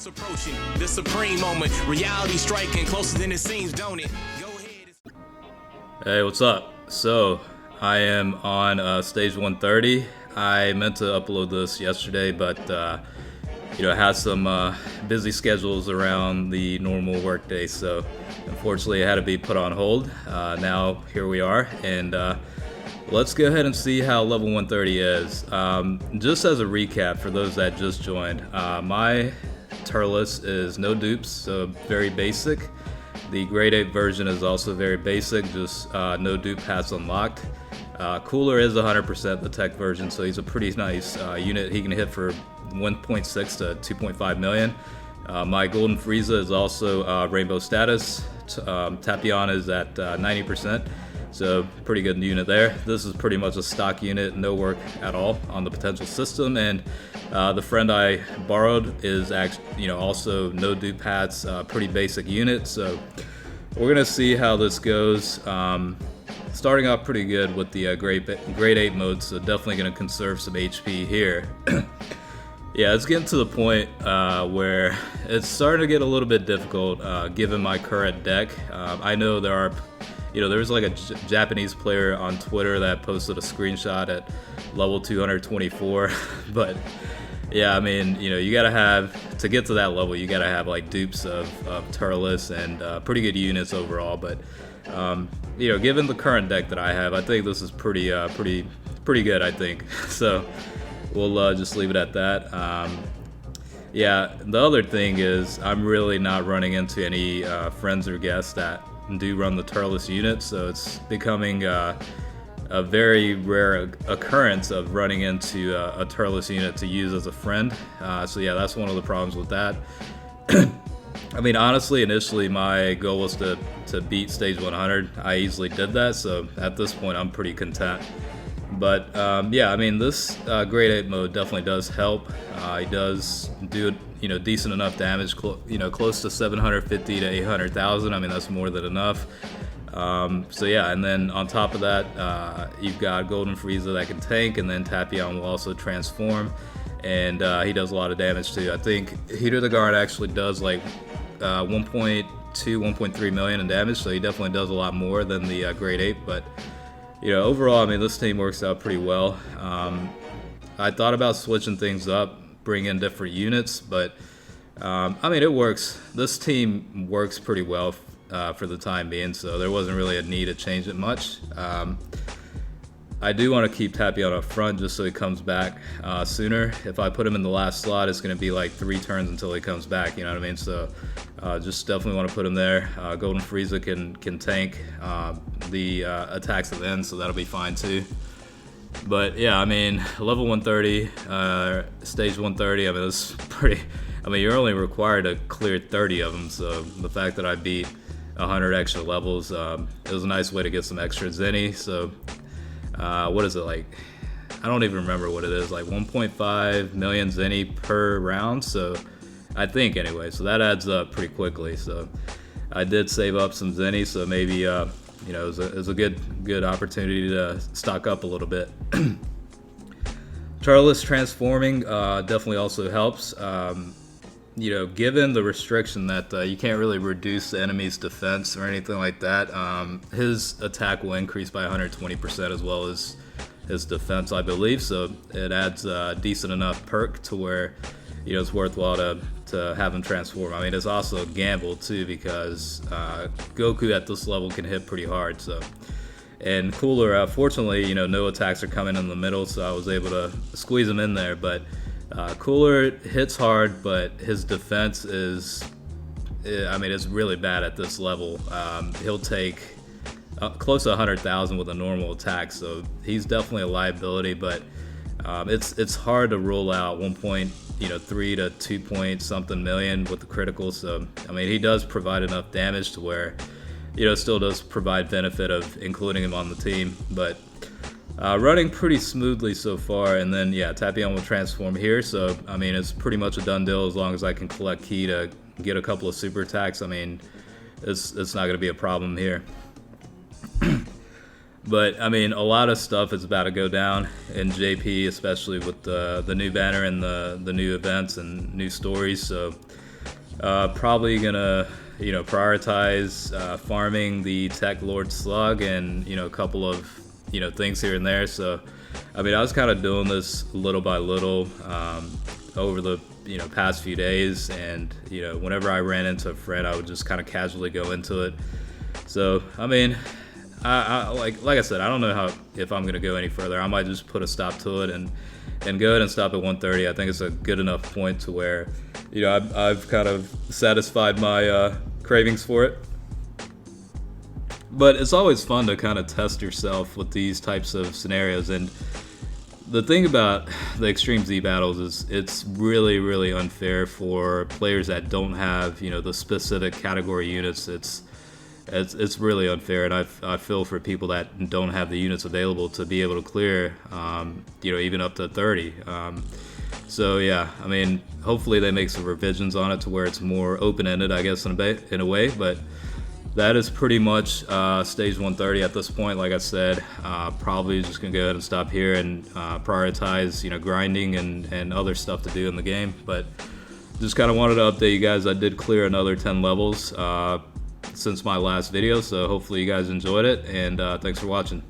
It's approaching the supreme moment. Reality striking closer than it seems, don't it? Go ahead. Hey, what's up? So, I am on stage 130. I meant to upload this yesterday, but I had some busy schedules around the normal workday, so unfortunately it had to be put on hold. Now here we are, and let's go ahead and see how level 130 is. Just as a recap for those that just joined, my Turles is no dupes, so very basic. The grade 8 version is also very basic, just no dupe hats unlocked. Cooler is 100% the tech version, so he's a pretty nice unit. He can hit for 1.6 to 2.5 million. My Golden Frieza is also rainbow status. Tapion is at 90%, so pretty good unit there. This is pretty much a stock unit, no work at all on the potential system. And the friend I borrowed is actually, also no dupe hats, pretty basic unit. So we're gonna see how this goes. Starting off pretty good with the grade 8 mode, so definitely gonna conserve some HP here. Yeah, it's getting to the point where it's starting to get a little bit difficult given my current deck. I know there are, there's like a Japanese player on Twitter that posted a screenshot at level 224, but yeah, I mean, you gotta have, to get to that level, you gotta have like dupes of Turles and pretty good units overall, but given the current deck that I have, I think this is pretty good, I think. So we'll just leave it at that. Yeah, the other thing is I'm really not running into any friends or guests that do run the Turles unit, so it's becoming a very rare occurrence of running into a Turles unit to use as a friend. So yeah, that's one of the problems with that. I mean, honestly, initially my goal was to beat stage 100. I easily did that, so at this point I'm pretty content. But yeah, I mean, this grade 8 mode definitely does help. He does do decent enough damage, close to 750 to 800,000. I mean, that's more than enough. So yeah, and then on top of that, you've got Golden Frieza that can tank, and then Tapion will also transform, and he does a lot of damage too. I think Heater the Guard actually does like 1.2, 1.3 million in damage, so he definitely does a lot more than the grade 8, but overall, I mean, this team works out pretty well. I thought about switching things up, bring in different units, but I mean, it works. This team works pretty well for the time being, so there wasn't really a need to change it much. I do want to keep Tapion up front just so he comes back sooner. If I put him in the last slot, it's going to be like 3 turns until he comes back, you know what I mean? So just definitely want to put him there. Golden Frieza can tank the attacks at the end, so that'll be fine too. But yeah, I mean, level 130, stage 130, I mean, it's pretty, I mean, you're only required to clear 30 of them, so the fact that I beat 100 extra levels, it was a nice way to get some extra Zenny. So what is it, like, I don't even remember what it is, like 1.5 million Zenny per round, so I think anyway, so that adds up pretty quickly. So I did save up some Zenny, so maybe it was a good opportunity to stock up a little bit. Turles transforming definitely also helps. Given the restriction that you can't really reduce the enemy's defense or anything like that, his attack will increase by 120% as well as his defense, I believe. So it adds a decent enough perk to where it's worthwhile to have him transform. I mean, it's also a gamble too, because Goku at this level can hit pretty hard. So, and Cooler, fortunately, no attacks are coming in the middle, so I was able to squeeze him in there. But Cooler hits hard, but his defense is, I mean, it's really bad at this level. He'll take close to 100,000 with a normal attack, so he's definitely a liability. But it's hard to rule out 1.3 to 2 point something million with the critical. So I mean, he does provide enough damage to where still does provide benefit of including him on the team. But running pretty smoothly so far, and then yeah, Tapion will transform here, so I mean, it's pretty much a done deal as long as I can collect ki to get a couple of super attacks. I mean, it's not going to be a problem here. But I mean, a lot of stuff is about to go down in JP, especially with the new banner and the new events and new stories. So Probably gonna, prioritize farming the Tech Lord Slug and, a couple of, things here and there. So, I mean, I was kind of doing this little by little over the, past few days. And, whenever I ran into a friend, I would just kind of casually go into it. So, I mean, I like I said, I don't know if I'm gonna go any further. I might just put a stop to it and go ahead and stop at 130. I think it's a good enough point to where, I've kind of satisfied my cravings for it. But it's always fun to kind of test yourself with these types of scenarios. And the thing about the Extreme Z battles is it's really, really unfair for players that don't have, the specific category units. It's really unfair, and I feel for people that don't have the units available to be able to clear, even up to 30. So yeah, I mean, hopefully they make some revisions on it to where it's more open-ended, I guess, in a way. But that is pretty much stage 130 at this point. Like I said, probably just gonna go ahead and stop here and prioritize, grinding and other stuff to do in the game. But just kind of wanted to update you guys. I did clear another 10 levels since my last video, so hopefully you guys enjoyed it, and thanks for watching.